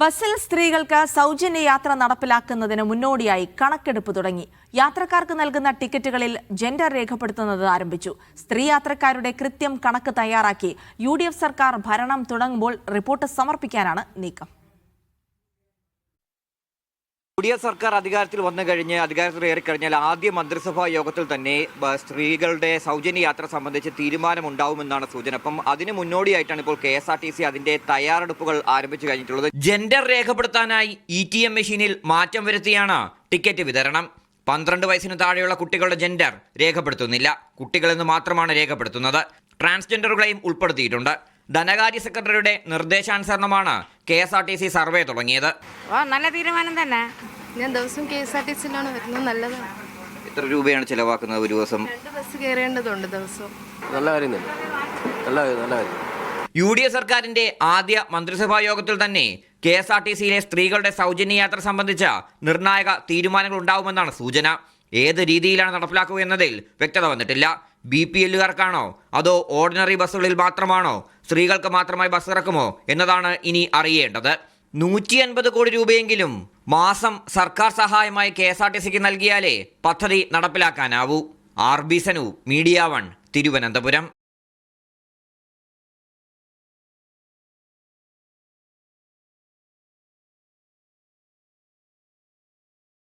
ബസ്സിൽ സ്ത്രീകൾക്ക് സൗജന്യ യാത്ര നടപ്പിലാക്കുന്നതിന് മുന്നോടിയായി കണക്കെടുപ്പ് തുടങ്ങി. യാത്രക്കാർക്ക് നൽകുന്ന ടിക്കറ്റുകളിൽ ജെൻഡർ രേഖപ്പെടുത്തുന്നത് ആരംഭിച്ചു. സ്ത്രീ യാത്രക്കാരുടെ കൃത്യം കണക്ക് തയ്യാറാക്കി UDF സർക്കാർ ഭരണം തുടങ്ങുമ്പോൾ റിപ്പോർട്ട് സമർപ്പിക്കാനാണ് നീക്കം. UDF സർക്കാർ അധികാരത്തിൽ ഏറിക്കഴിഞ്ഞാൽ ആദ്യ മന്ത്രിസഭാ യോഗത്തിൽ തന്നെ സ്ത്രീകളുടെ സൗജന്യ യാത്ര സംബന്ധിച്ച് തീരുമാനമുണ്ടാവുമെന്നാണ് സൂചന. അപ്പം അതിന് മുന്നോടിയായിട്ടാണ് ഇപ്പോൾ KSRTC അതിന്റെ തയ്യാറെടുപ്പുകൾ ആരംഭിച്ചു കഴിഞ്ഞിട്ടുള്ളത്. ജെൻഡർ രേഖപ്പെടുത്താനായി ETM മെഷീനിൽ മാറ്റം വരുത്തിയാണ് ടിക്കറ്റ് വിതരണം. 12 വയസ്സിന് താഴെയുള്ള കുട്ടികളുടെ ജെൻഡർ രേഖപ്പെടുത്തുന്നില്ല. കുട്ടികളെന്ന് മാത്രമാണ് രേഖപ്പെടുത്തുന്നത്. ട്രാൻസ്ജെൻഡറുകളെയും ഉൾപ്പെടുത്തിയിട്ടുണ്ട്. ധനകാര്യ സെക്രട്ടറിയുടെ നിർദ്ദേശാനുസരണമാണ് KSRTC സർവേ തുടങ്ങിയത്. നല്ല തീരുമാനം തന്നെ. ഞാൻ ദിവസം KSRTCയിലാണ് വരുന്നത്. നല്ലതാണ്. എത്ര രൂപയാണ് ചെലവാക്കുന്നത് ഒരു ദിവസം? 2 ബസ് കയറേണ്ടതുണ്ട് ദിവസം. നല്ല കാര്യം തന്നെ. നല്ല കാര്യം. UDF സർക്കാരിന്റെ ആദ്യ മന്ത്രിസഭാ യോഗത്തിൽ തന്നെ KSRTCയിലെ സ്ത്രീകളുടെ സൗജന്യ യാത്ര സംബന്ധിച്ച നിർണായക തീരുമാനങ്ങൾ ഉണ്ടാവുമെന്നാണ് സൂചന. ഏത് രീതിയിലാണ് നടപ്പിലാക്കുക എന്നതിൽ വ്യക്തത വന്നിട്ടില്ല. BPLകാർക്കാണോ അതോ ഓർഡിനറി ബസ്സുകളിൽ മാത്രമാണോ, സ്ത്രീകൾക്ക് മാത്രമായി ബസ് ഇറക്കുമോ എന്നതാണ് ഇനി അറിയേണ്ടത്. 150 കോടി രൂപയെങ്കിലും മാസം സർക്കാർ സഹായമായി KSRTCക്ക് നൽകിയാലേ പദ്ധതി നടപ്പിലാക്കാനാവൂ. RB Sanu, media 1, Thiruvananthapuram.